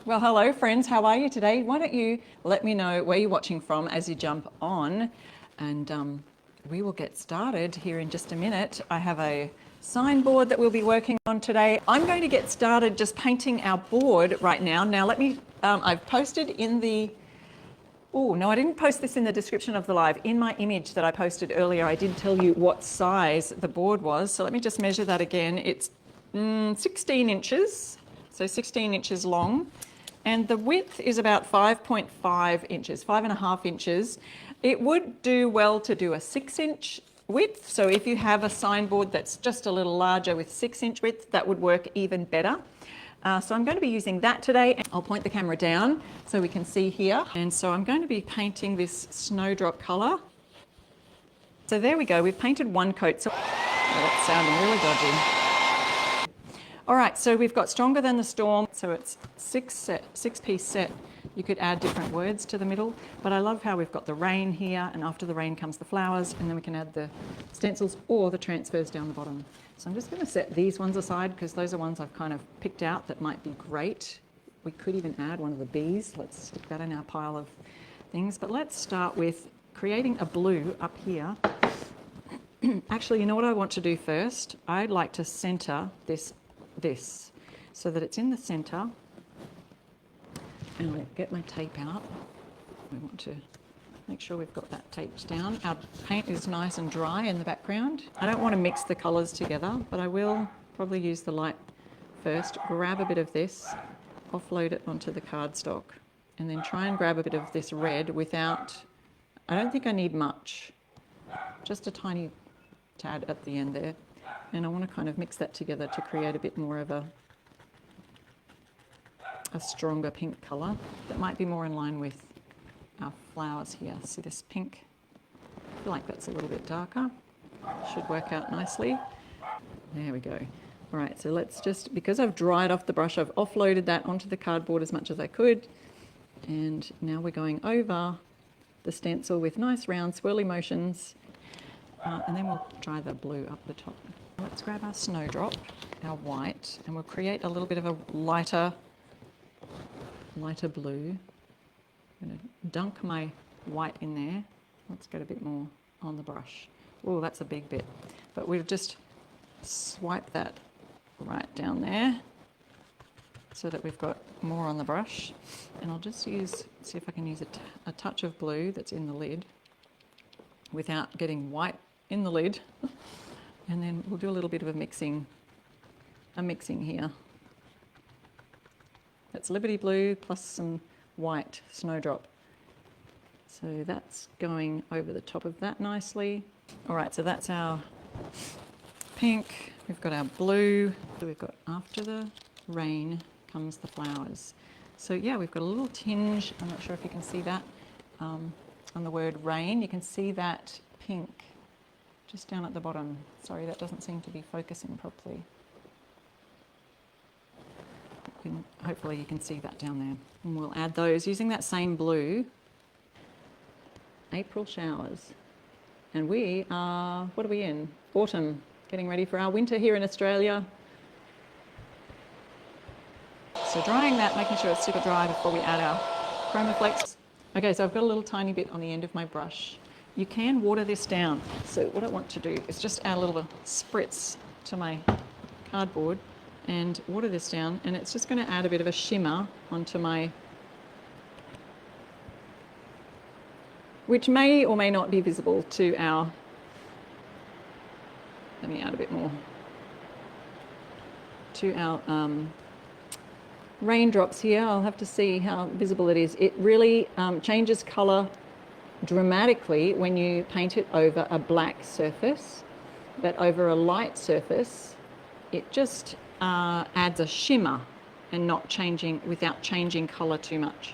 Well, hello friends, how are you today? Why don't you let me know where you're watching from as you jump on, and we will get started here in just a minute. I have a signboard that we'll be working on today. I'm going to get started just painting our board right now. Now let me, I've posted in the, oh no, I didn't post this in the description of the live. In my image that I posted earlier, I did tell you what size the board was. So let me just measure that again. It's 16 inches, so 16 inches long. And the width is about 5.5 inches, 5.5 inches. It would do well to do a 6-inch width. So if you have a signboard that's just a little larger with 6-inch width, that would work even better. So I'm going to be using that today. I'll point the camera down so we can see here. And so I'm going to be painting this snowdrop color. So there we go, we've painted one coat. So that's sounding really dodgy. All right, so we've got Stronger Than the Storm. So it's six-piece set. You could add different words to the middle, but I love how we've got the rain here, and after the rain comes the flowers, and then we can add the stencils or the transfers down the bottom. So I'm just going to set these ones aside because those are ones I've kind of picked out that might be great. We could even add one of the bees. Let's stick that in our pile of things. But let's start with creating a blue up here. Actually, you know what I want to do first? I'd like to center this so that it's in the center. And I'll get my tape out. We want to make sure we've got that taped down. Our paint is nice and dry in the background. I don't want to mix the colors together, but I will probably use the light first. Grab a bit of this, offload it onto the cardstock, and then try and grab a bit of this red without, I don't think I need much, just a tiny tad at the end there. And I want to kind of mix that together to create a bit more of a stronger pink colour that might be more in line with our flowers here. See this pink? I feel like that's a little bit darker. Should work out nicely. There we go. All right, so let's just, because I've dried off the brush, I've offloaded that onto the cardboard as much as I could. And now we're going over the stencil with nice round swirly motions. And then we'll dry the blue up the top. Let's grab our snowdrop, our white, and we'll create a little bit of a lighter blue. I'm going to dunk my white in there. Let's get a bit more on the brush. Oh, that's a big bit. But we'll just swipe that right down there so that we've got more on the brush. And I'll just see if I can use a touch of blue that's in the lid without getting white in the lid. And then we'll do a little bit of a mixing here. That's Liberty Blue plus some white snowdrop. So that's going over the top of that nicely. All right, so that's our pink. We've got our blue. So we've got after the rain comes the flowers. So yeah, we've got a little tinge. I'm not sure if you can see that on the word rain. You can see that pink just down at the bottom. Sorry, that doesn't seem to be focusing properly. Hopefully you can see that down there. And we'll add those using that same blue. April showers. And we are, what are we in? Autumn, getting ready for our winter here in Australia. So drying that, making sure it's super dry before we add our chroma flakes. Okay, so I've got a little tiny bit on the end of my brush. You can water this down. So what I want to do is just add a little spritz to my cardboard and water this down, and it's just going to add a bit of a shimmer onto my, which may or may not be visible to our, let me add a bit more, to our raindrops here. I'll have to see how visible it is. It really changes colour dramatically when you paint it over a black surface, but over a light surface it just adds a shimmer and not changing, without changing colour too much.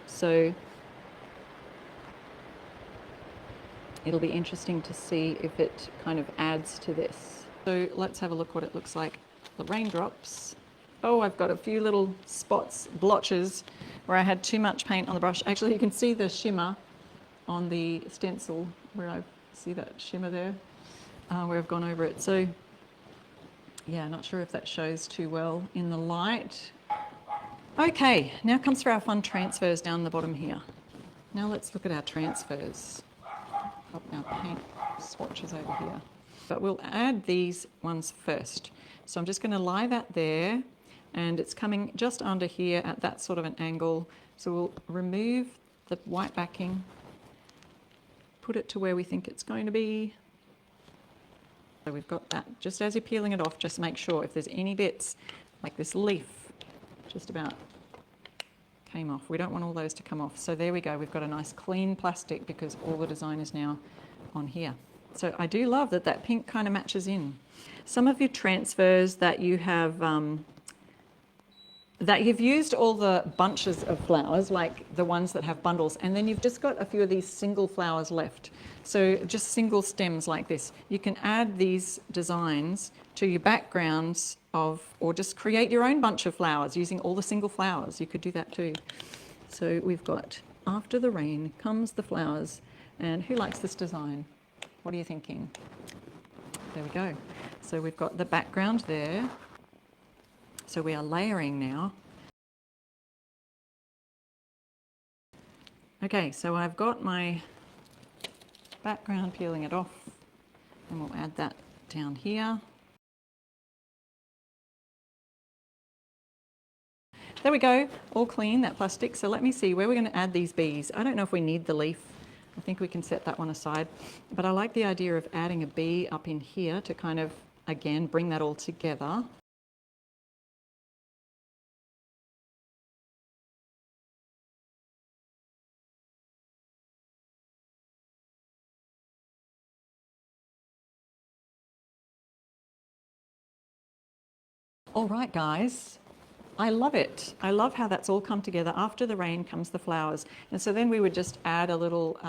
So it'll be interesting to see if it kind of adds to this. So let's have a look what it looks like. The raindrops. Oh, I've got a few little spots, blotches, where I had too much paint on the brush. Actually, you can see the shimmer on the stencil where I see that shimmer there, where I've gone over it. So yeah, not sure if that shows too well in the light. Okay, now comes for our fun transfers down the bottom here. Now let's look at our transfers. Got our paint swatches over here. But we'll add these ones first. So I'm just going to lie that there, and it's coming just under here at that sort of an angle. So we'll remove the white backing, put it to where we think it's going to be. So we've got that. Just as you're peeling it off, just make sure if there's any bits, like this leaf, just about came off. We don't want all those to come off. So there we go. We've got a nice clean plastic because all the design is now on here. So I do love that that pink kind of matches in. Some of your transfers that you have, that you've used all the bunches of flowers, like the ones that have bundles, and then you've just got a few of these single flowers left. So just single stems like this. You can add these designs to your backgrounds of, or just create your own bunch of flowers using all the single flowers. You could do that too. So we've got after the rain comes the flowers. And who likes this design? What are you thinking? There we go. So we've got the background there. So we are layering now. Okay, so I've got my background, peeling it off, and we'll add that down here. There we go, all clean, that plastic. So let me see where we're going to add these bees. I don't know if we need the leaf. I think we can set that one aside. But I like the idea of adding a bee up in here to kind of, again, bring that all together. All right, guys. I love it. I love how that's all come together. After the rain comes the flowers. And so then we would just add a little,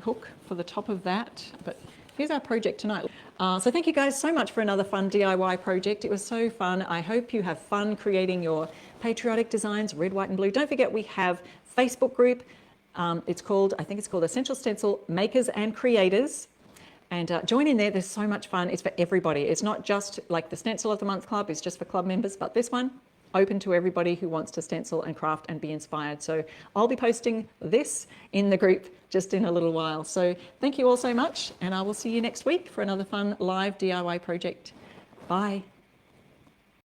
hook for the top of that. But here's our project tonight. So thank you guys so much for another fun DIY project. It was so fun. I hope you have fun creating your patriotic designs, red, white, and blue. Don't forget we have Facebook group. I think it's called Essential Stencil Makers and Creators. And join in there. There's so much fun. It's for everybody. It's not just like the Stencil of the Month Club. It's just for club members. But this one, open to everybody who wants to stencil and craft and be inspired. So I'll be posting this in the group just in a little while. So thank you all so much. And I will see you next week for another fun live DIY project. Bye.